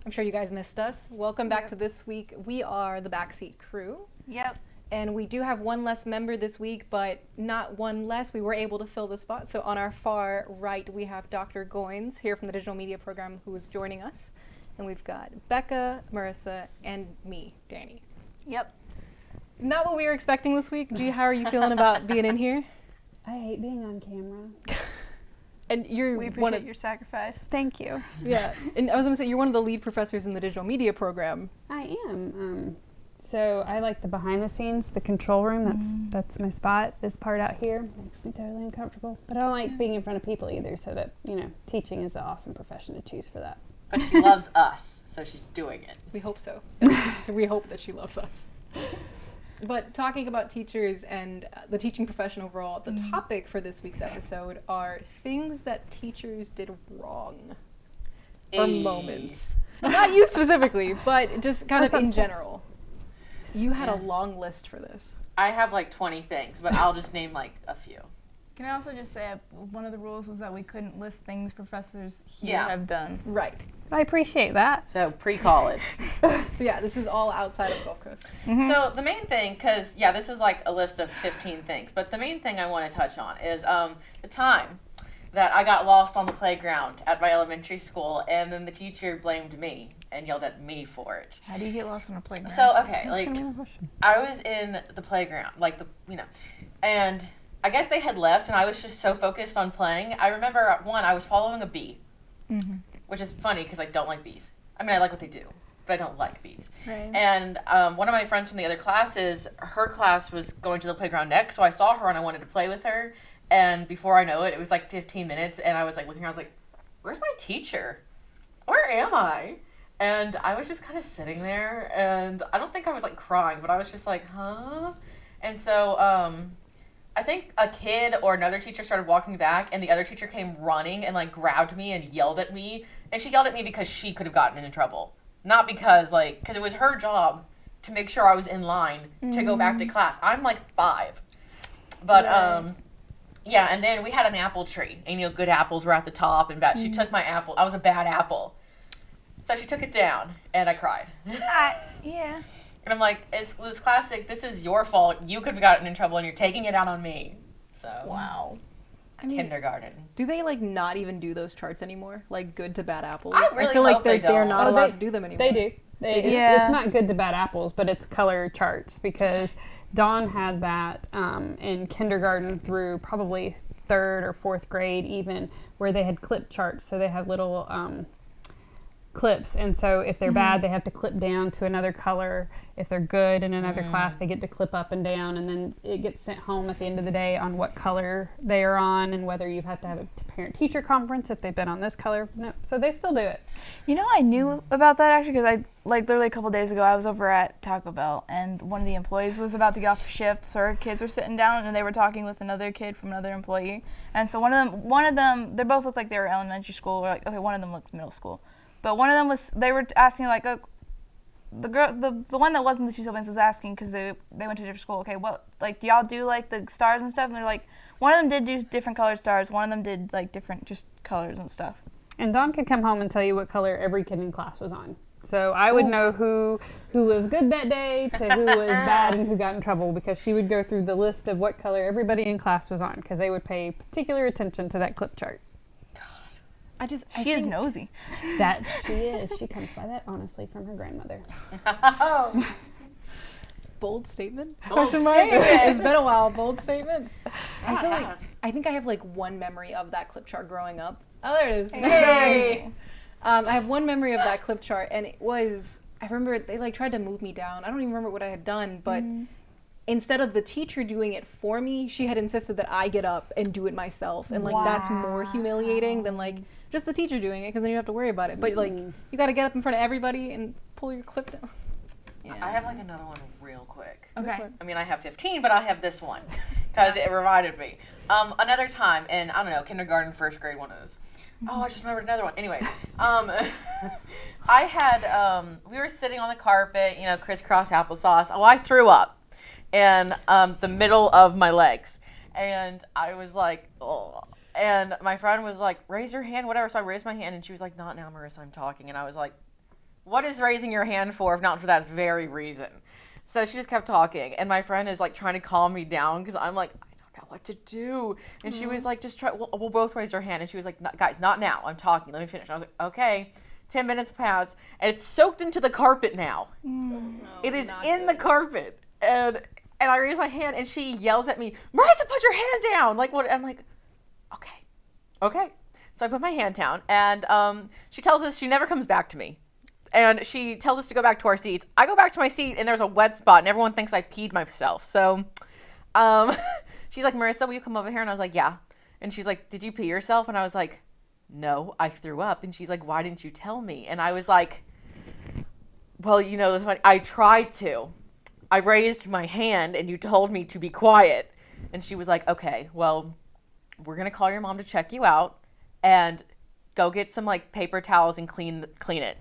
I'm sure you guys missed us. Welcome back to this week. We are the Backseat Crew. Yep. And we do have one less member this week, but not one less. We were able to fill the spot. So on our far right, we have Dr. Goins here from the digital media program who is joining us. And we've got Becca, Marissa, and me, Danny. Yep. Not what we were expecting this week. G, how are you feeling about being in here? I hate being on camera. And We appreciate your sacrifice. Thank you. Yeah, and I was going to say, you're one of the lead professors in the digital media program. I am. So I like the behind the scenes, the control room. That's my spot. This part out here makes me totally uncomfortable. But I don't like being in front of people either. So that teaching is an awesome profession to choose for that. But she loves us, so she's doing it. We hope so. At least we hope that she loves us. But talking about teachers and the teaching profession overall, the topic for this week's episode are things that teachers did wrong. Or moments. Not you specifically, but just kind of in general. You had a long list for this. I have like 20 things, but I'll just name like a few. Can I also just say one of the rules was that we couldn't list things professors here have done. Right. I appreciate that. So pre-college. So yeah, this is all outside of Gulf Coast. So the main thing, because this is like a list of 15 things, but the main thing I want to touch on is the time that I got lost on the playground at my elementary school, and then the teacher blamed me and yelled at me for it. How do you get lost on a playground? So, okay, I was in the playground, and I guess they had left, and I was just so focused on playing. I remember, I was following a bee, which is funny because I don't like bees. I mean, I like what they do, but I don't like bees. Right. And one of my friends from the other classes, her class was going to the playground next, so I saw her and I wanted to play with her. And before I know it, it was like 15 minutes, and I was like looking around, I was like, where's my teacher? Where am I? And I was just kind of sitting there, and I don't think I was like crying, but I was just like, huh? And so I think a kid or another teacher started walking back, and the other teacher came running and like grabbed me and yelled at me. And she yelled at me because she could have gotten in trouble. Not because because it was her job to make sure I was in line to go back to class. I'm like 5. But yeah, and then we had an apple tree, and good apples were at the top, and she took my apple. I was a bad apple. So she took it down, and I cried. Yeah. And I'm like, it's classic, this is your fault. You could have gotten in trouble, and you're taking it out on me. So. Wow. I mean, kindergarten. Do they not even do those charts anymore? Like good to bad apples? I really feel hope like they they're don't. not allowed to do them anymore. They do. Yeah. It's not good to bad apples, but it's color charts because Dawn had that in kindergarten through probably 3rd or 4th grade even, where they had clip charts. So they have little clips, and so if they're bad, they have to clip down to another color. If they're good in another class, they get to clip up and down, and then it gets sent home at the end of the day on what color they are on, and whether you have to have a parent-teacher conference if they've been on this color. No, so they still do it. I knew about that actually because literally a couple days ago I was over at Taco Bell, and one of the employees was about to get off shift, so our kids were sitting down and they were talking with another kid from another employee, and so one of them, they both looked like they were elementary school, or one of them looked middle school. But one of them they were asking the girl, the one that wasn't the two siblings was asking because they went to a different school. Okay, what do y'all do the stars and stuff? And they're like, one of them did do different colored stars. One of them did different just colors and stuff. And Dawn could come home and tell you what color every kid in class was on. So I would know who was good that day to who was bad and who got in trouble, because she would go through the list of what color everybody in class was on, because they would pay particular attention to that clip chart. She is nosy. That she is. She comes by that honestly from her grandmother. Bold statement? Bold statement. It's been a while. Bold statement. Yeah, I think I have one memory of that clip chart growing up. Oh, there it is. Hey. I have one memory of that clip chart, and it was, I remember they tried to move me down. I don't even remember what I had done, but instead of the teacher doing it for me, she had insisted that I get up and do it myself. And that's more humiliating than just the teacher doing it, because then you don't have to worry about it. But you got to get up in front of everybody and pull your clip down. Yeah. I have another one real quick. Okay. I mean, I have 15, but I have this one because it reminded me. Another time in, I don't know, kindergarten, 1st grade, one of those. Oh, I just remembered another one. Anyway, I had, we were sitting on the carpet, crisscross applesauce. Oh, I threw up in the middle of my legs. And I was like, oh. And my friend was like, raise your hand, whatever. So I raised my hand, and she was like, not now, Marissa, I'm talking. And I was like, what is raising your hand for if not for that very reason? So she just kept talking, and my friend is like trying to calm me down because I'm like, I don't know what to do. And she was like, just try, we'll both raise our hand. And she was like, guys, not now. I'm talking. Let me finish. And I was like, okay. 10 minutes pass, and it's soaked into the carpet now. No, It is not in the good. carpet. And I raise my hand, and she yells at me, Marissa, put your hand down. Like, what? I'm like, okay. So I put my hand down, and she tells us she never comes back to me. And she tells us to go back to our seats. I go back to my seat, and there's a wet spot, and everyone thinks I peed myself. So she's like, Marissa, will you come over here? And I was like, yeah. And she's like, did you pee yourself? And I was like, no, I threw up. And she's like, why didn't you tell me? And I was like, well, you know, I tried to. I raised my hand, and you told me to be quiet. And she was like, okay, well, we're going to call your mom to check you out and go get some, like, paper towels and clean it.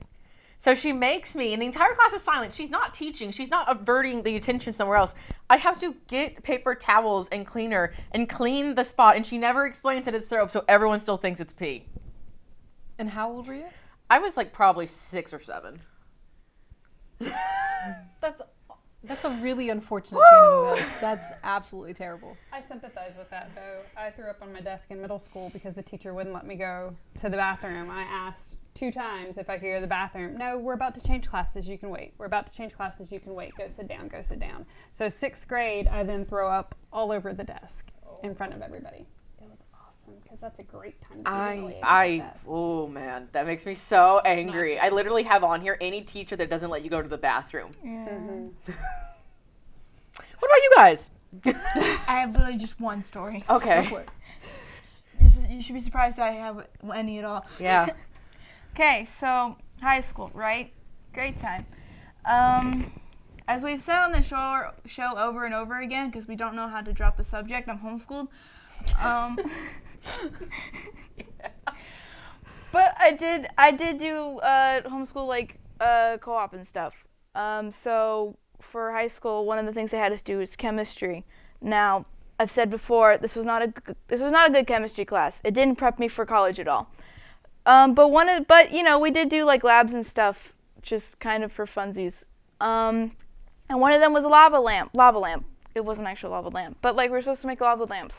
So she makes me, and the entire class is silent. She's not teaching. She's not averting the attention somewhere else. I have to get paper towels and cleaner and clean the spot, and she never explains that it's throw up, so everyone still thinks it's pee. And how old were you? I was, like, probably 6 or 7. That's a really unfortunate chain of events. That's absolutely terrible. I sympathize with that, though. I threw up on my desk in middle school because the teacher wouldn't let me go to the bathroom. I asked 2 times if I could go to the bathroom. No, we're about to change classes. You can wait. We're about to change classes. You can wait. Go sit down. Go sit down. So 6th grade, I then throw up all over the desk in front of everybody. It was awesome because that's a great time to be humiliated. Oh man, that makes me so angry. I literally have on here any teacher that doesn't let you go to the bathroom. Yeah. What about you guys? I have literally just one story. Okay. You should be surprised I have any at all. Yeah. Okay, so high school, right? Great time. As we've said on the show over and over again, because we don't know how to drop a subject, I'm homeschooled. But I did do homeschool like co-op and stuff. So for high school, one of the things they had us do is chemistry. Now, I've said before, this was not a good chemistry class. It didn't prep me for college at all. But you know, we did do like labs and stuff, just kind of for funsies. And one of them was a lava lamp. It wasn't actually a lava lamp, but like we were supposed to make lava lamps.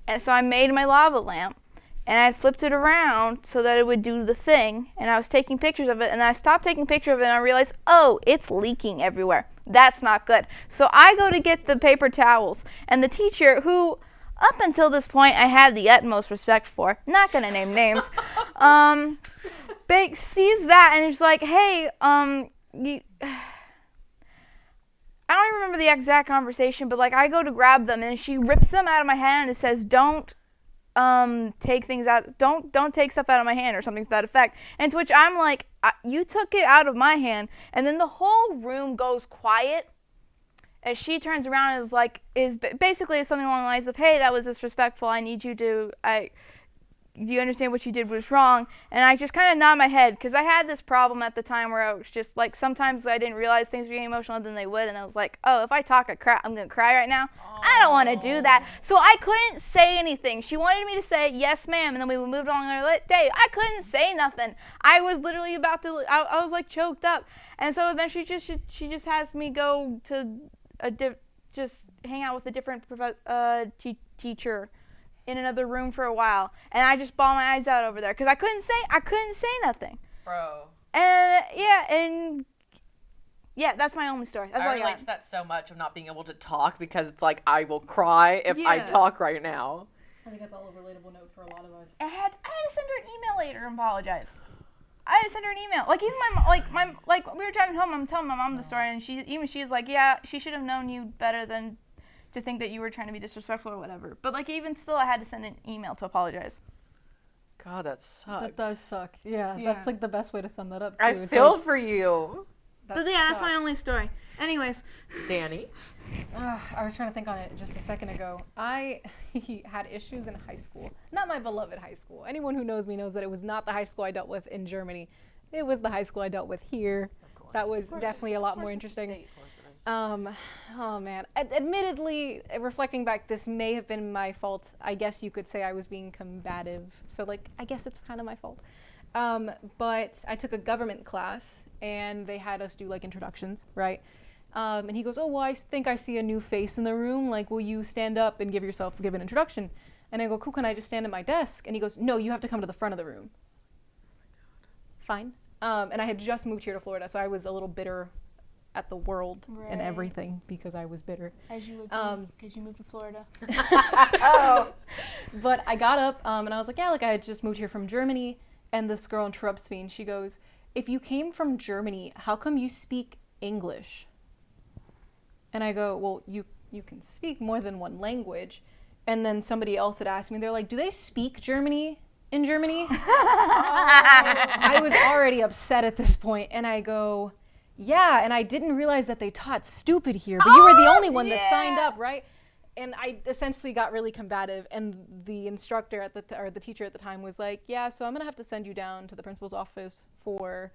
And so I made my lava lamp, and I flipped it around so that it would do the thing, and I was taking pictures of it, and I stopped taking pictures of it, and I realized, oh, it's leaking everywhere. That's not good. So I go to get the paper towels, and the teacher, who up until this point I had the utmost respect for, not gonna name names, sees that and is like, hey, I don't even remember the exact conversation, but like I go to grab them and she rips them out of my hand and says, don't take things out, don't take stuff out of my hand or something to that effect. And to which I'm like, you took it out of my hand. And then the whole room goes quiet as she turns around and is basically something along the lines of, hey, that was disrespectful. I need you to, do you understand what you did was wrong? And I just kind of nod my head because I had this problem at the time where I was just like, sometimes I didn't realize things were getting emotional, and then they would, and I was like, oh, if I talk, I'm going to cry right now. I don't want to do that. So I couldn't say anything. She wanted me to say, yes, ma'am, and then we moved on our day. I couldn't say nothing. I was literally about to, I was like choked up. And so eventually she just has me go to just hang out with a different teacher in another room for a while, and I just bawled my eyes out over there because I couldn't say nothing. Bro. And that's my only story. That's I all I relate got. to that so much of not being able to talk because it's like I will cry if I Yeah. talk right now. I think that's all a relatable note for a lot of us. I had to send her an email later and apologize. I had to send her an email. Like even my we were driving home. I'm telling my mom the story, and she's like, yeah, she should have known you better than to think that you were trying to be disrespectful or whatever. But like even still, I had to send an email to apologize. God, that sucks. That does suck. Yeah, Yeah. that's like the best way to sum that up too. I It's feel like, for you, But yeah, that's my sucks. only story. Anyways, Danny. I was trying to think on it just a second ago. I had issues in high school. Not my beloved high school. Anyone who knows me knows that it was not the high school I dealt with in Germany. It was the high school I dealt with here. That was definitely a lot more interesting. Oh man. Admittedly, reflecting back, this may have been my fault. I guess you could say I was being combative. So like, I guess it's kind of my fault. But I took a government class, and they had us do like introductions, right? And he goes, oh, well, I think I see a new face in the room. Like, will you stand up and give an introduction? And I go, cool, can I just stand at my desk? And he goes, no, you have to come to the front of the room. Fine. And I had just moved here to Florida, so I was a little bitter at the world and everything because I was bitter. As you would be, because you moved to Florida. But I got up, and I was like, yeah, like I had just moved here from Germany. And this girl interrupts me, and she goes, if you came from Germany, how come you speak English? And I go, well, you can speak more than one language. And then somebody else had asked me, they're like, do they speak Germany in Germany? I was already upset at this point, and I go, yeah, and I didn't realize that they taught stupid here, but you were the only one that signed up, right? And I essentially got really combative, and the instructor or the teacher at the time was like, yeah, so I'm gonna have to send you down to the principal's office for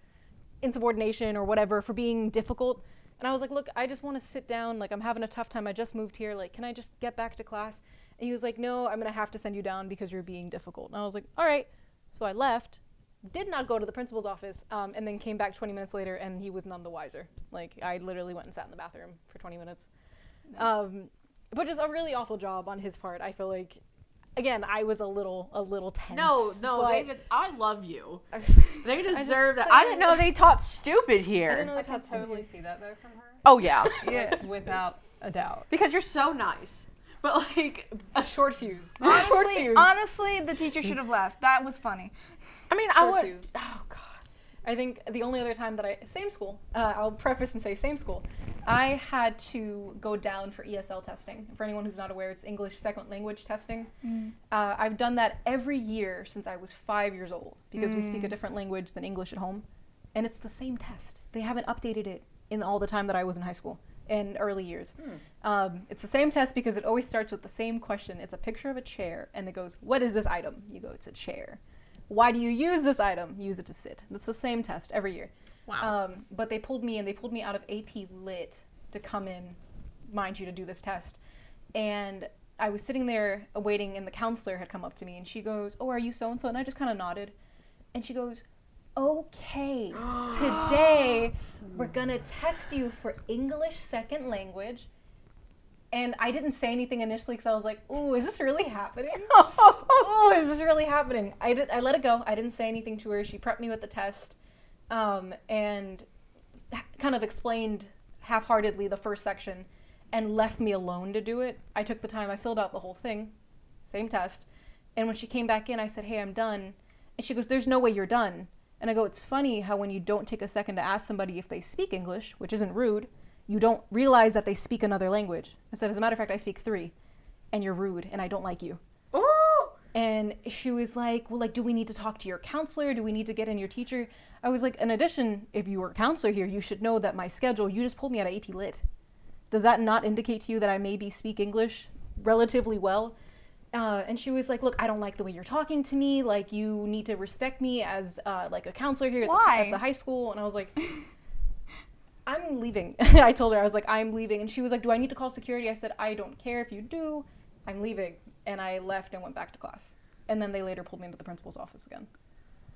insubordination or whatever for being difficult. And I was like, look, I just want to sit down. Like, I'm having a tough time. I just moved here. Like, can I just get back to class? And he was like, no, I'm going to have to send you down because you're being difficult. And I was like, all right. So I left, did not go to the principal's office, and then came back 20 minutes later, and he was none the wiser. Like, I literally went and sat in the bathroom for 20 minutes. Nice. But just a really awful job on his part. I feel like, again, I was a little tense. No, David, I love you. They deserve that. I didn't know they taught stupid here. I didn't know they I taught can totally stupid. see that though from her. Oh yeah. Yeah, without a doubt. Because you're so nice. But like A short fuse. Honestly, the teacher should have left. That was funny. I mean, Short I would. fuse. Oh god. I think the only other time that same school, I'll preface and say same school, I had to go down for ESL testing. For anyone who's not aware, it's English second language testing. I've done that every year since I was 5 years old because we speak a different language than English at home. And it's the same test. They haven't updated it in all the time that I was in high school in early years. It's the same test because it always starts with the same question. It's a picture of a chair and it goes, what is this item? You go, it's a chair. Why do you use this item? Use it to sit. That's the same test every year. Wow. But they pulled me out of AP Lit to come in, mind you, to do this test. And I was sitting there waiting, and the counselor had come up to me, and she goes, oh, are you so-and-so? And I just kind of nodded. And she goes, okay, today we're going to test you for English second language. And I didn't say anything initially because I was like, ooh, is this really happening? Ooh, is this really happening? I let it go. I didn't say anything to her. She prepped me with the test and kind of explained half-heartedly the first section and left me alone to do it. I took the time. I filled out the whole thing, same test. And when she came back in, I said, hey, I'm done. And she goes, there's no way you're done. And I go, it's funny how when you don't take a second to ask somebody if they speak English, which isn't rude, you don't realize that they speak another language. I said, as a matter of fact, I speak 3, and you're rude, and I don't like you. Oh! And she was like, well, like, do we need to talk to your counselor? Do we need to get in your teacher? I was like, in addition, if you were a counselor here, you should know that my schedule, you just pulled me out of AP Lit. Does that not indicate to you that I maybe speak English relatively well? And she was like, look, I don't like the way you're talking to me. Like, you need to respect me as, like, a counselor here at the high school. And I was like... I'm leaving. I told her, I was like, I'm leaving. And she was like, do I need to call security? I said, I don't care if you do. I'm leaving. And I left and went back to class. And then they later pulled me into the principal's office again.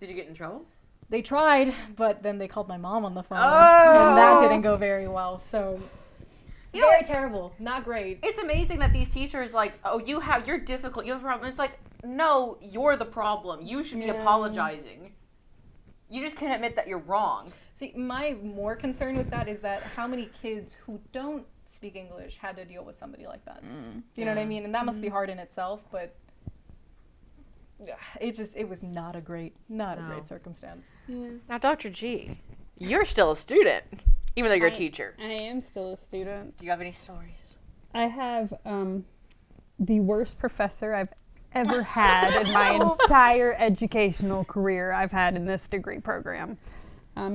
Did you get in trouble? They tried, but then they called my mom on the phone. Oh! And that didn't go very well. So, very terrible. Not great. It's amazing that these teachers, like, oh, you're difficult. You have a problem. It's like, no, you're the problem. You should be apologizing. You just can't admit that you're wrong. See, my more concern with that is that how many kids who don't speak English had to deal with somebody like that. Do you know what I mean? And that must be hard in itself, but it was not a great circumstance. Yeah. Now, Dr. G, you're still a student, even though you're a teacher. I am still a student. Do you have any stories? I have the worst professor I've ever had in my entire educational career I've had in this degree program.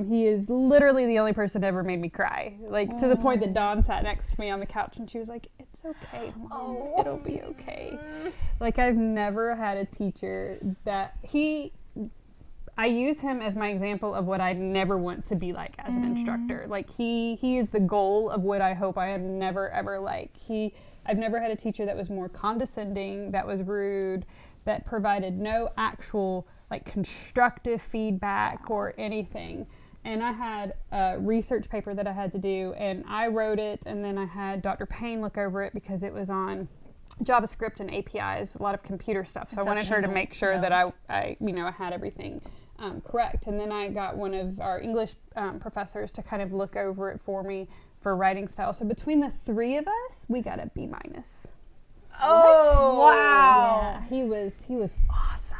He is literally the only person that ever made me cry. Like, to the point that Dawn sat next to me on the couch and she was like, it's okay, Mom. It'll be okay. Like, I've never had a teacher that I use him as my example of what I'd never want to be like as an instructor. Like, he is the goal of what I hope I am never, ever like. I've never had a teacher that was more condescending, that was rude, that provided no actual like constructive feedback or anything. And I had a research paper that I had to do, and I wrote it, and then I had Dr. Payne look over it because it was on JavaScript and APIs, a lot of computer stuff. So I wanted her to make sure that I had everything correct. And then I got one of our English professors to kind of look over it for me for writing style. So between the three of us, we got a B-. Oh, Wow. Yeah, he was awesome.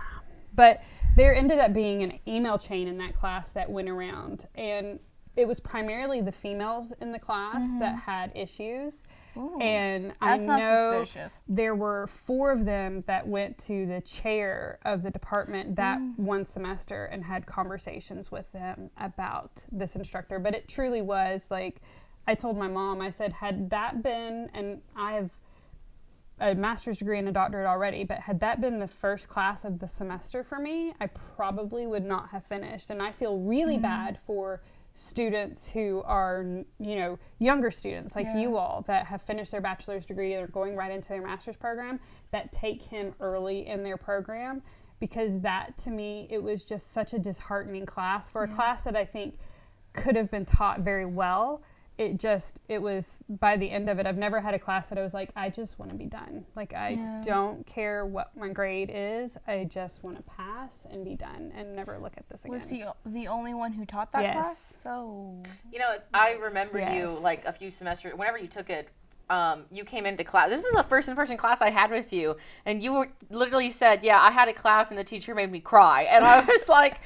But there ended up being an email chain in that class that went around, and it was primarily the females in the class that had issues. Ooh, and that's I not know suspicious. there were 4 of them that went to the chair of the department that one semester and had conversations with them about this instructor. But it truly was like, I told my mom, I said, had that been, and I have a master's degree and a doctorate already, but had that been the first class of the semester for me, I probably would not have finished. And I feel really bad for students who are, younger students like you all that have finished their bachelor's degree and are going right into their master's program that take him early in their program, because that, to me, it was just such a disheartening class for a class that I think could have been taught very well. It was, by the end of it, I've never had a class that I was like, I just want to be done. Like, I don't care what my grade is. I just want to pass and be done and never look at this again. Was he the only one who taught that class? So, I remember you like a few semesters, whenever you took it, you came into class. This is the first in-person class I had with you, and you literally said, yeah, I had a class and the teacher made me cry. And I was like,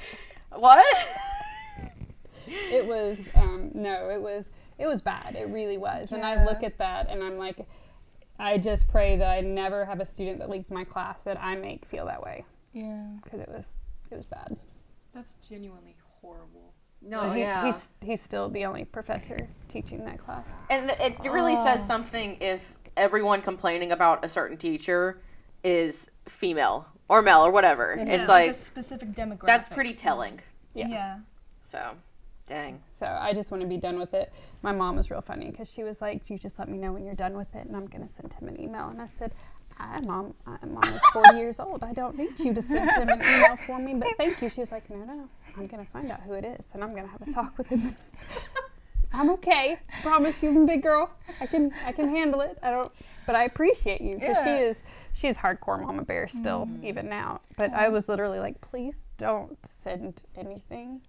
what? It was, it was bad. It really was. And I look at that and I'm like, I just pray that I never have a student that leaves my class that I make feel that way. yeah. Because it was bad. That's genuinely horrible. No, He's still the only professor teaching that class. And it really says something if everyone complaining about a certain teacher is female or male or whatever. Yeah, it's like a specific demographic. that's pretty telling. Yeah. So, dang. So I just want to be done with it. My mom was real funny because she was like, you just let me know when you're done with it and I'm going to send him an email. And I said, Mom is 40 years old. I don't need you to send him an email for me, but thank you. She was like, no, I'm going to find out who it is and I'm going to have a talk with him. I'm okay. Promise you, I'm a big girl. I can handle it. But I appreciate you because she is hardcore mama bear still, even now. But I was literally like, please don't send anything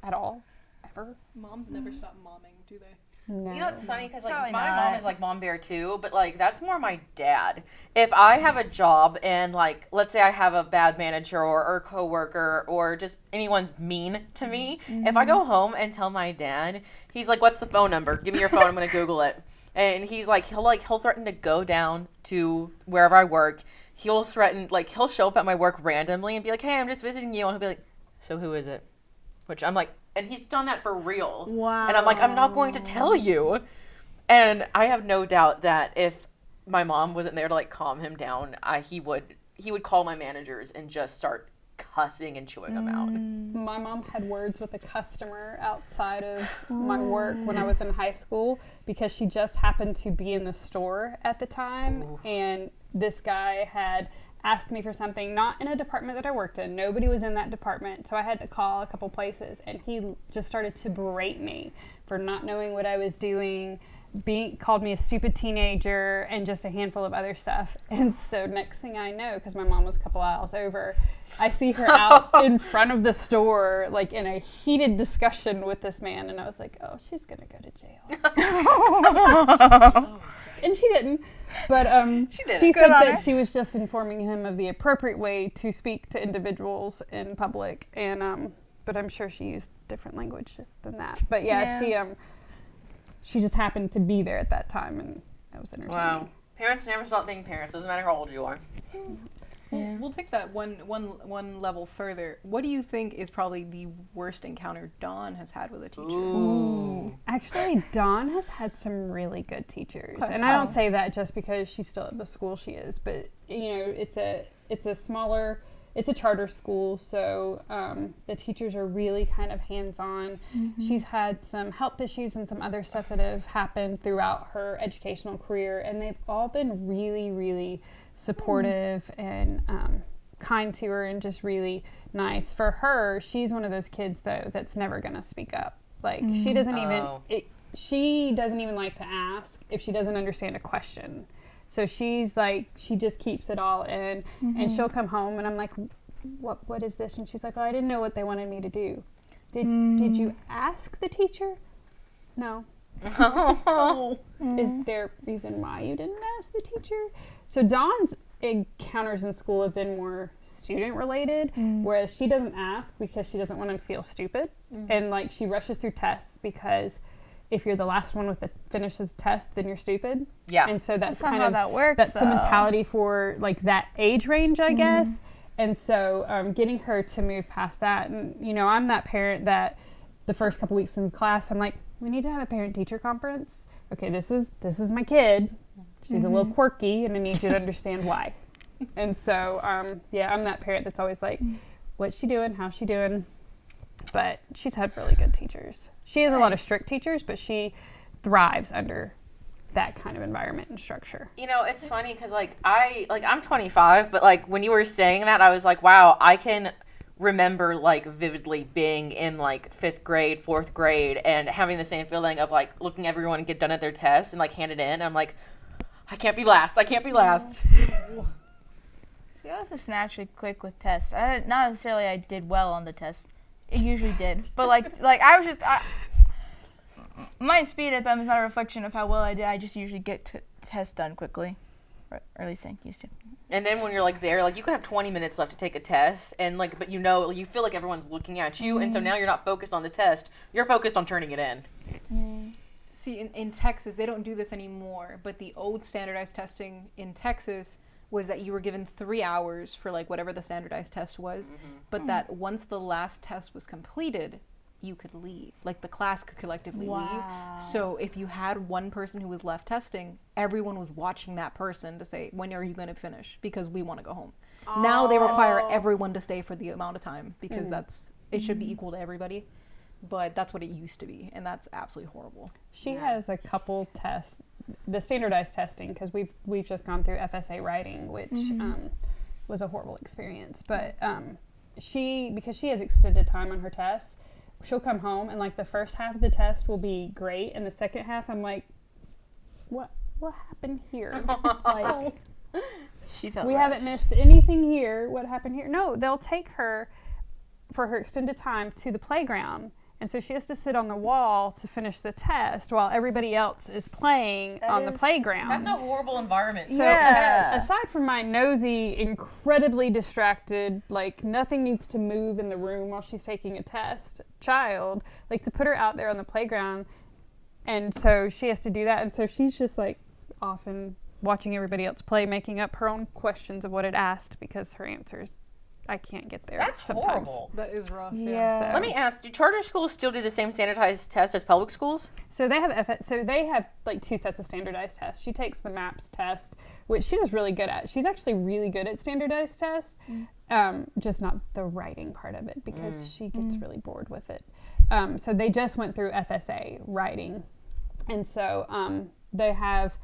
at all, ever. Moms never stop momming, do they? No. You know, it's funny because like Probably my not. mom is like mom bear too, but like that's more my dad. If I have a job and like let's say I have a bad manager or coworker or just anyone's mean to me, if I go home and tell my dad, he's like, "What's the phone number? Give me your phone. I'm gonna Google it." And he's like, he'll threaten to go down to wherever I work. He'll show up at my work randomly and be like, "Hey, I'm just visiting you," and he'll be like, "So who is it?" Which I'm like, and he's done that for real. Wow. And I'm like, I'm not going to tell you. And I have no doubt that if my mom wasn't there to like calm him down, he would call my managers and just start cussing and chewing them out. My mom had words with a customer outside of my work when I was in high school because she just happened to be in the store at the time. And this guy had asked me for something, not in a department that I worked in. Nobody was in that department. So I had to call a couple places and he just started to berate me for not knowing what I was doing, called me a stupid teenager and just a handful of other stuff. And so next thing I know, because my mom was a couple aisles over, I see her out in front of the store, like in a heated discussion with this man. And I was like, oh, she's going to go to jail. And she didn't. But she said that she was just informing him of the appropriate way to speak to individuals in public. And but I'm sure she used different language than that. But she just happened to be there at that time, and that was entertaining. Wow. Parents never stop being parents. Doesn't matter how old you are. We'll take that one level further. What do you think is probably the worst encounter Dawn has had with a teacher? Ooh. Actually, Dawn has had some really good teachers, and I don't say that just because she's still at the school she is, but it's a charter school, so the teachers are really kind of hands-on. She's had some health issues and some other stuff that have happened throughout her educational career, and they've all been really, really supportive and kind to her and just really nice. For her, she's one of those kids though that's never gonna speak up. Like she doesn't she doesn't even like to ask if she doesn't understand a question. So she's like, she just keeps it all in, and she'll come home and I'm like, what is this? And she's like, oh, I didn't know what they wanted me to do. Did you ask the teacher? No. Is there a reason why you didn't ask the teacher? So Dawn's encounters in school have been more student related, whereas she doesn't ask because she doesn't want to feel stupid, and like she rushes through tests because if you're the last one with the finishes test, then you're stupid. Yeah. And so that's kind of that works. That's the mentality for like that age range, I guess. And so getting her to move past that, and you know, I'm that parent that the first couple weeks in class, I'm like, we need to have a parent-teacher conference. Okay, this is my kid. She's a little quirky, and I need you to understand why. And so, I'm that parent that's always like, what's she doing? How's she doing? But she's had really good teachers. She has a lot of strict teachers, but she thrives under that kind of environment and structure. You know, it's funny because I'm 25, but like when you were saying that, I was like, wow, I can remember like vividly being in like 5th grade, 4th grade, and having the same feeling of like looking everyone get done at their tests and like hand it in. And I'm like, I can't be last. See, I was just naturally quick with tests. Not necessarily I did well on the test. It usually did, but like I was just. My speed at them is not a reflection of how well I did. I just usually get tests done quickly, or at least I used to. And then when you're like there, like you could have 20 minutes left to take a test, and like, but you know, you feel like everyone's looking at you, and so now you're not focused on the test. You're focused on turning it in. See, in Texas, they don't do this anymore, but the old standardized testing in Texas was that you were given 3 hours for like whatever the standardized test was, but that once the last test was completed, you could leave. Like the class could collectively leave. So if you had one person who was left testing, everyone was watching that person to say, when are you going to finish? Because we want to go home. Now they require everyone to stay for the amount of time because it should be equal to everybody. But that's what it used to be, and that's absolutely horrible. She has a couple tests, the standardized testing, because we've just gone through FSA writing, which was a horrible experience. But because she has extended time on her tests, she'll come home and like the first half of the test will be great, and the second half I'm like, what happened here? Like, she felt we haven't missed anything here. What happened here? No, they'll take her for her extended time to the playground, and so she has to sit on the wall to finish the test while everybody else is playing on the playground. That's a horrible environment. So aside from my nosy, incredibly distracted, like nothing needs to move in the room while she's taking a test, child, like to put her out there on the playground, and so she has to do that, and so she's just like often watching everybody else play, making up her own questions of what it asked because her answers, I can't get there. That's sometimes. horrible. That is rough. Yeah. So. Let me ask: do charter schools still do the same standardized test as public schools? So they have like 2 sets of standardized tests. She takes the MAPS test, which she is really good at. She's actually really good at standardized tests, just not the writing part of it because she gets really bored with it. So they just went through FSA writing, and so they have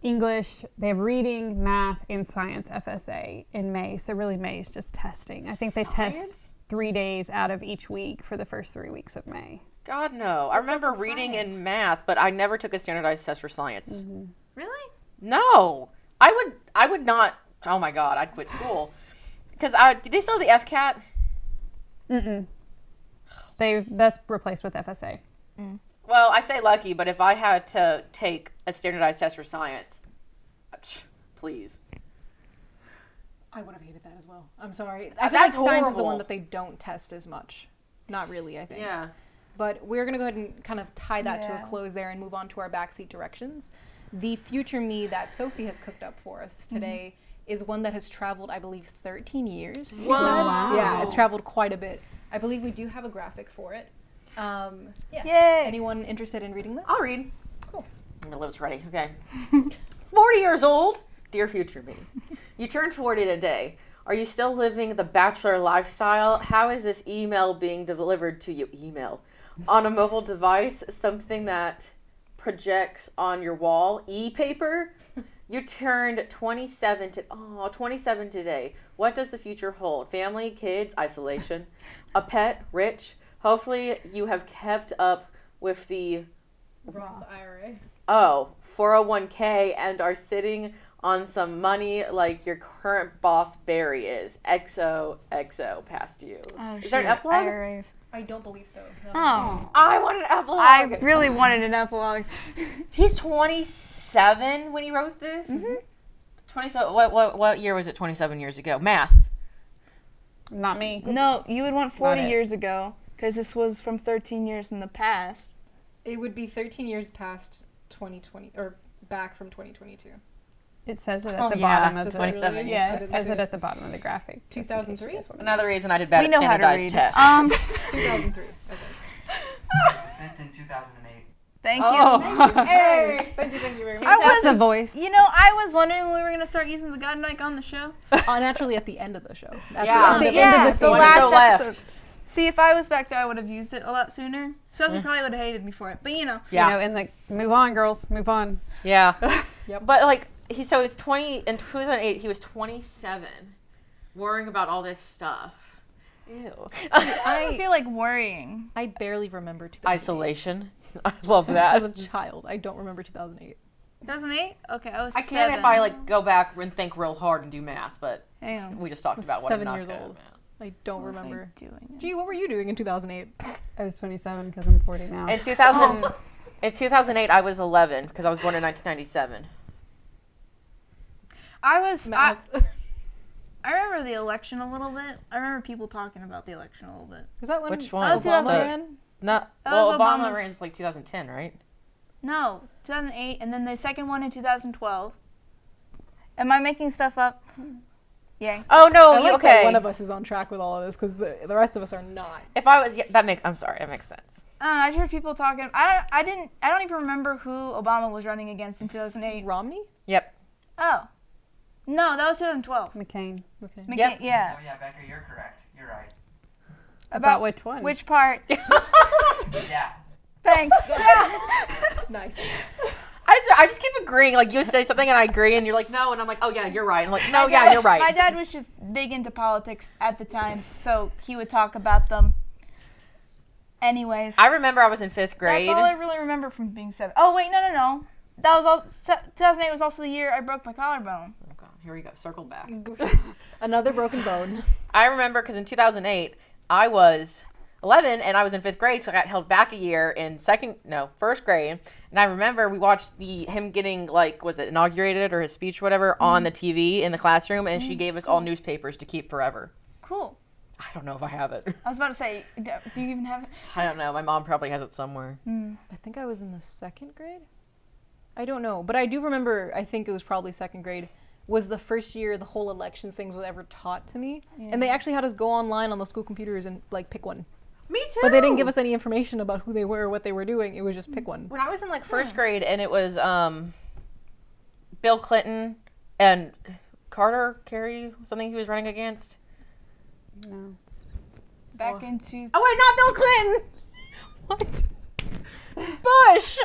English, they have reading, math, and science FSA in May. So really May is just testing. I think they test 3 days out of each week for the first 3 weeks of May. God, no. I remember reading and math, but I never took a standardized test for science. Really? No. I would not. Oh my God, I'd quit school. Because did they still have the FCAT? That's replaced with FSA. Well, I say lucky, but if I had to take a standardized test for science, please. I would have hated that as well. I'm sorry. I feel That's like science is the horrible. one that they don't test as much. Not really, I think. Yeah. But we're going to go ahead and kind of tie that to a close there and move on to our backseat directions. The future me that Sophie has cooked up for us today is one that has traveled, I believe, 13 years. She said. Wow. Yeah, it's traveled quite a bit. I believe we do have a graphic for it. Yay! Anyone interested in reading this? I'll read. Cool. My lips ready. Okay. 40 years old. Dear future me. You turned 40 today. Are you still living the bachelor lifestyle? How is this email being delivered to you? Email. On a mobile device, something that projects on your wall. E-paper? You turned 27 today. What does the future hold? Family, kids, isolation, a pet, rich. Hopefully you have kept up with the Roth IRA. 401k and are sitting on some money like your current boss Barry is. XOXO past you. Oh, Is there an epilogue? IRAs. I don't believe so. No. Oh. I want an epilogue. I really wanted an epilogue. He's 27 when he wrote this. 27. What year was it? 27 years ago. Math. Not me. No, you would want 40 Not it. years ago, because this was from 13 years in the past. It would be 13 years past 2020, or back from 2022. It says it at Oh, the yeah, bottom of the the 27. Yeah, That it is says true. it at the bottom of the graphic. 2003? Another reason I did bad We at know how to standardized read. tests. 2003. Okay. Sent in 2008. Thank Oh. you. Hey. Thank you very much. I That's was, the voice. you know, I was wondering when we were going to start using the God mic on the show. Naturally at the end of the show. At Yeah. the end of Yeah, the the season. last show left. episode. See, if I was back there, I would have used it a lot sooner. Sophie probably would have hated me for it. But, you know. Yeah. You know, and like, move on, girls, move on. Yeah. Yep. But like it's 20 in 2008 he was 27 worrying about all this stuff. Ew. I don't feel like worrying. I barely remember 2008. Isolation. I love As a that. child, I don't remember 2008. 2008? Okay, I was I can 7. if I like go back and think real hard and do math, but Hang on. we just talked was about what 7 I'm not years good at old. math. I don't What was I remember. doing? Gee, what were you doing in 2008? I was 27 because I'm 40 now. In 2008 I was 11 because I was born in 1997. Math. I remember the election a little bit. I remember people talking about the election a little bit. Is that when Which one? That was Obama 2008. ran? No, That well was Obama Obama's- ran like 2010, right? No, 2008, and then the second one in 2012. Am I making stuff up? Yeah. Oh no, I you like that okay? one of us is on track with all of this because the rest of us are not. If I was, I'm sorry, that makes sense. I don't know, I just heard people talking. I don't even remember who Obama was running against in 2008. Romney? Yep. Oh. No, that was 2012. McCain. Okay. Yep. Yeah. Oh yeah, Becca, you're correct. You're right. About which one? Which part? Yeah. Thanks. Nice. I just keep agreeing. Like you say something and I agree, and you're like no, and I'm like oh yeah, you're right. I'm like no, yeah, you're right. My dad was just big into politics at the time, so he would talk about them. Anyways. I remember I was in 5th grade. That's all I really remember from being 7. Oh, wait, no. That was all. 2008 was also the year I broke my collarbone. Oh god, here we go. Circle back. Another broken bone. I remember because in 2008 I was 11 and I was in 5th grade, so I got held back a year in 1st grade. And I remember we watched him getting was it inaugurated or his speech or whatever on the TV in the classroom, and she gave us all newspapers to keep forever. Cool. I don't know if I have it. I was about to say, do you even have it? I don't know. My mom probably has it somewhere. I think I was in the 2nd grade. I don't know, but I do remember. I think it was probably 2nd grade. Was the first year the whole election things was ever taught to me, and they actually had us go online on the school computers and pick one. Me too. But they didn't give us any information about who they were or what they were doing. It was just pick one. When I was in 1st grade, and it was Bill Clinton and Kerry, something he was running against. No. Back into. Oh wait, not Bill Clinton. What? Bush.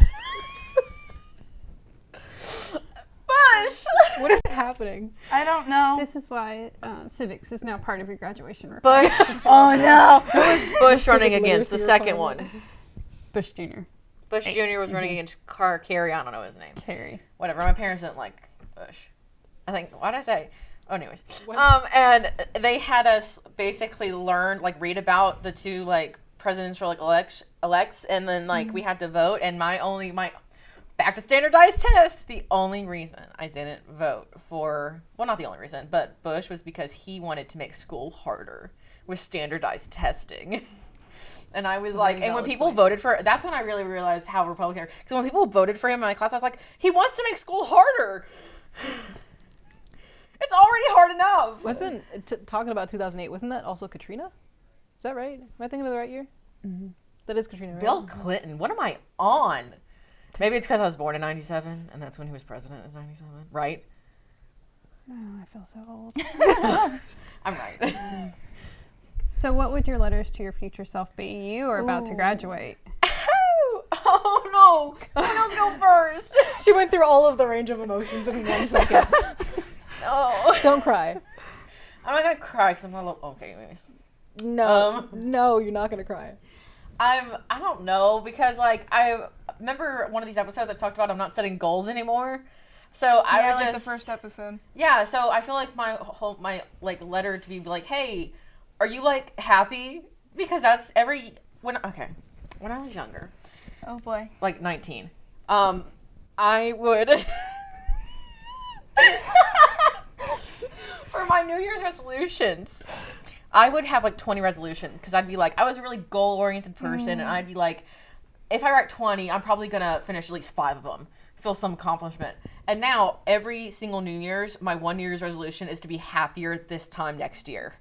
Bush. What is happening? I don't know. This is why civics is now part of your graduation requirement. Bush. Oh no. Who was Bush running Civic against? The literacy second requirement. one. Bush Jr. Bush Jr. was running against Kerry. I don't know his name. Kerry. Whatever. My parents didn't like Bush. I think. What did I say? Oh, anyways. What? And they had us basically read about the two presidential elects, and then we had to vote. And my back to standardized tests. The only reason I didn't vote for not the only reason, but Bush was because he wanted to make school harder with standardized testing. And I was and when people voted for, that's when I really realized how Republican. Because when people voted for him in my class, I was like, he wants to make school harder. It's already hard enough. Wasn't talking about 2008? Wasn't that also Katrina? Is that right? Am I thinking of the right year? Mm-hmm. That is Katrina, right? Bill Clinton. What am I on? Maybe it's because I was born in 97, and that's when he was president, is 97, right? Oh, I feel so old. I'm right. So what would your letters to your future self be? You are about to graduate. Oh no! Someone else go first. She went through all of the range of emotions in 1 second. No. Don't cry. I'm not gonna cry because I'm not. Okay, anyways. No, no, you're not gonna cry. I don't know because like I remember one of these episodes I talked about I'm not setting goals anymore. So I would like just the first episode. Yeah, so I feel like my like letter to be like, hey, are you like happy? Because that's when I was younger, Oh boy. like 19, I would for my New Year's resolutions, I would have like 20 resolutions because I'd be like, I was a really goal-oriented person, and I'd be like, if I write 20, I'm probably gonna finish at least 5 of them. Feel some accomplishment. And now every single New Year's, my 1 Year's resolution is to be happier this time next year.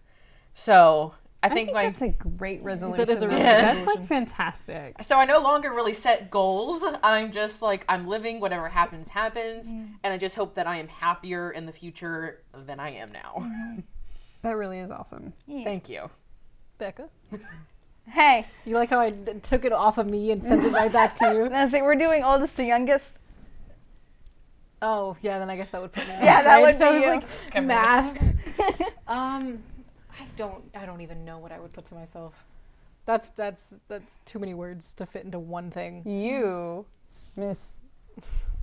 So I think that's a great resolution. That is a really though. good That's resolution. like fantastic. So I no longer really set goals. I'm just like, I'm living whatever happens, and I just hope that I am happier in the future than I am now. That really is awesome. Thank you. Becca, Hey, you like how I took it off of me and sent it right back to you? that's it. We're doing oldest to youngest. Oh, yeah, then I guess that would put me. Yeah, that would I be was you. like math. I don't even know what I would put to myself. That's too many words to fit into one thing. You, Miss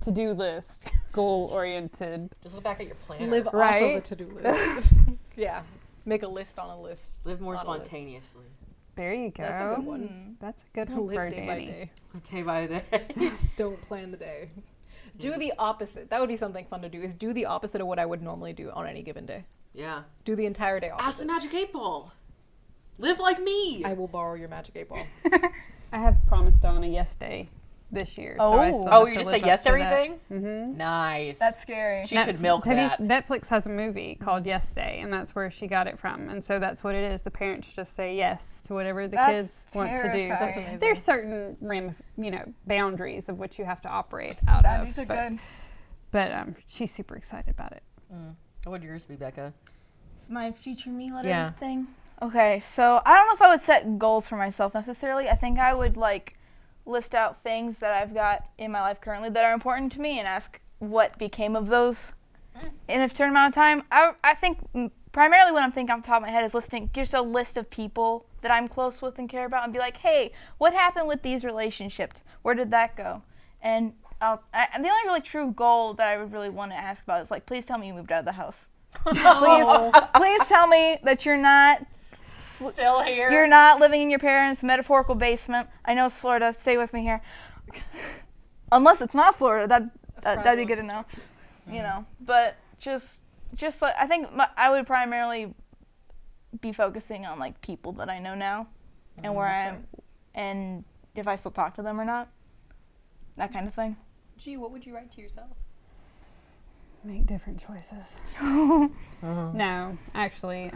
To-Do List, goal-oriented. Just look back at your plan. Live off Right? of a to-do list. Yeah, make a list on a list. Live more on a list. spontaneously. There you go. That's a good one. That's a good one for Live day by Danny. day. Day by day. Don't plan the day. Do the opposite. That would be something fun to do. Is do the opposite of what I would normally do on any given day. Yeah. Do the entire day Ask the opposite. magic 8 ball. Live like me. I will borrow your magic 8 ball. I have promised Dawn a yes day this year. So I still Oh, have you to just say live yes up to to that. everything? Mm-hmm. Nice. That's scary. She should milk Have you- that. Netflix has a movie called Yes Day, and that's where she got it from. And so that's what it is. The parents just say yes to whatever the That's kids want to do. terrifying. That's amazing. There's certain boundaries of which you have to operate out Boundaries of. are good. But she's super excited about it. What would yours be, Becca? It's my future me letter Yeah. thing. Okay, so I don't know if I would set goals for myself necessarily. I think I would like list out things that I've got in my life currently that are important to me and ask what became of those in a certain amount of time. I think primarily what I'm thinking off the top of my head is listing just a list of people that I'm close with and care about and be like, hey, what happened with these relationships? Where did that go? And the only really true goal that I would really want to ask about is like, please tell me you moved out of the house. Please tell me that you're not Still here. you're not living in your parents' metaphorical basement. I know it's Florida. Stay with me here. Unless it's not Florida, that'd be good to know. You know, but just like I think I would primarily be focusing on like people that I know now, and where I am, and if I still talk to them or not, that kind of thing. Gee, what would you write to yourself? Make different choices. No, actually,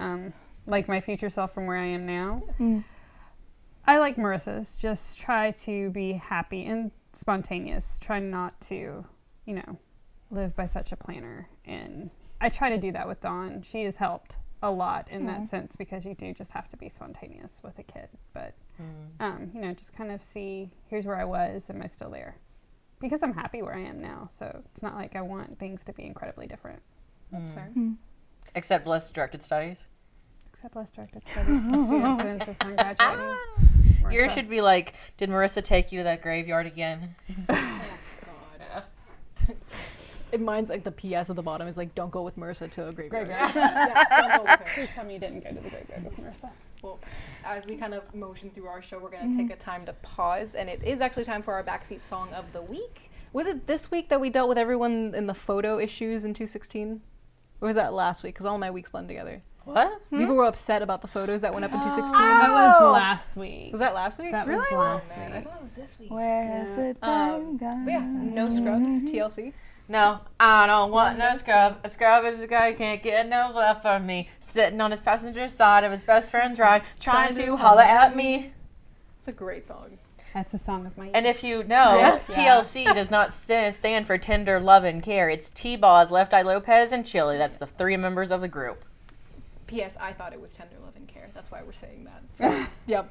like my future self from where I am now. I like Marissa's. Just try to be happy and spontaneous. Try not to, live by such a planner. And I try to do that with Dawn. She has helped a lot in that sense because you do just have to be spontaneous with a kid. But, just kind of see, here's where I was. Am I still there? Because I'm happy where I am now. So it's not like I want things to be incredibly different. That's fair. Except less directed studies. Except less directed studies for students who insist on graduating. Yours Marissa. should be like, did Marissa take you to that graveyard again? God. Mine's like the PS at the bottom is like, don't go with Marissa to a graveyard. Yeah, don't go with her. Please tell me you didn't go to the graveyard with Marissa. Well, as we kind of motion through our show, we're going to take a time to pause, and it is actually time for our Backseat Song of the Week. Was it this week that we dealt with everyone in the photo issues in 216? Or was that last week? Because all my weeks blend together. What? People were upset about the photos that went up in 216. That was last week. Was that last week? That was Really? last Man, I week. thought it was this week. Where has the time gone? But yeah, no scrubs, TLC. No, I don't want no scrub. A scrub is a guy who can't get no love from me. Sitting on his passenger side of his best friend's ride, trying to holler at me. It's a great song. That's the song of my And if you know, Yes. TLC does not stand for tender love and care. It's T-Boz, Left Eye Lopez, and Chili. That's the 3 members of the group. P.S. I thought it was Tender Love and Care. That's why we're saying that. So, yep.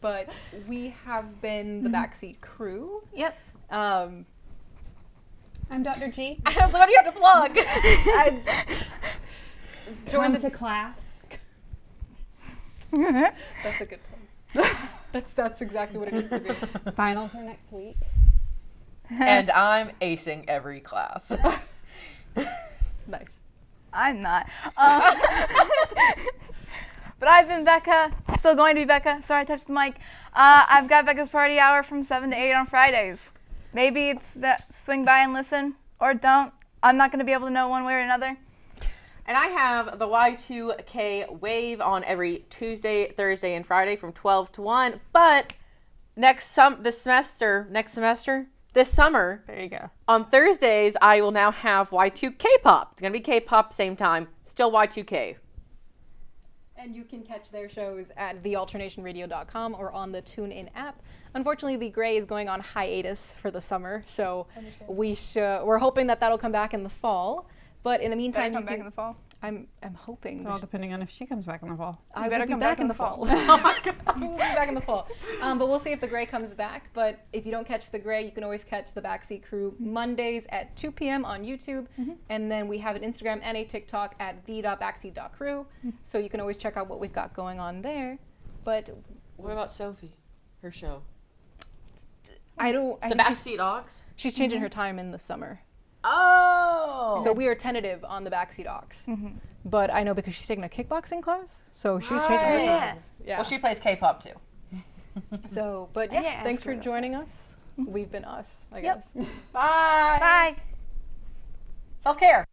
but we have been the Backseat Crew. Yep. Um, I'm Dr. G. I was like, what do you have to plug? join to class. That's a good one. That's exactly what it needs to be. Finals are next week. And I'm acing every class. Nice. I'm not. But I've been Becca, still going to be Becca. Sorry, I touched the mic. I've got Becca's Party Hour from 7 to 8 on Fridays. Maybe it's that swing by and listen, or don't. I'm not going to be able to know one way or another. And I have the Y2K Wave on every Tuesday, Thursday, and Friday from 12 to 1. But this summer, There you go. on Thursdays, I will now have Y2 K-pop. It's going to be K-pop, same time, still Y2K. And you can catch their shows at thealternationradio.com or on the TuneIn app. Unfortunately, the Gray is going on hiatus for the summer, so we're hoping that that'll come back in the fall. But in the meantime, Come back in the fall. I'm hoping. It's all depending on if she comes back in the fall. I better will be come back in the fall. Oh my God. We will be back in the fall. But we'll see if the Gray comes back. But if you don't catch the Gray, you can always catch the Backseat Crew Mondays at 2 p.m. on YouTube. And then we have an Instagram and a TikTok at the.backseat.crew. So you can always check out what we've got going on there. But What about Sophie? Her show? I The think Backseat Ox? she's changing her time in the summer. Oh! So we are tentative on the Backseat Ox. But I know because she's taking a kickboxing class, so she's changing her time. Yeah. Well, she plays K-pop too. So, but Yeah, yeah, ask thanks her for about joining us. We've been us, I Yep. guess. Bye! Bye. Self-care.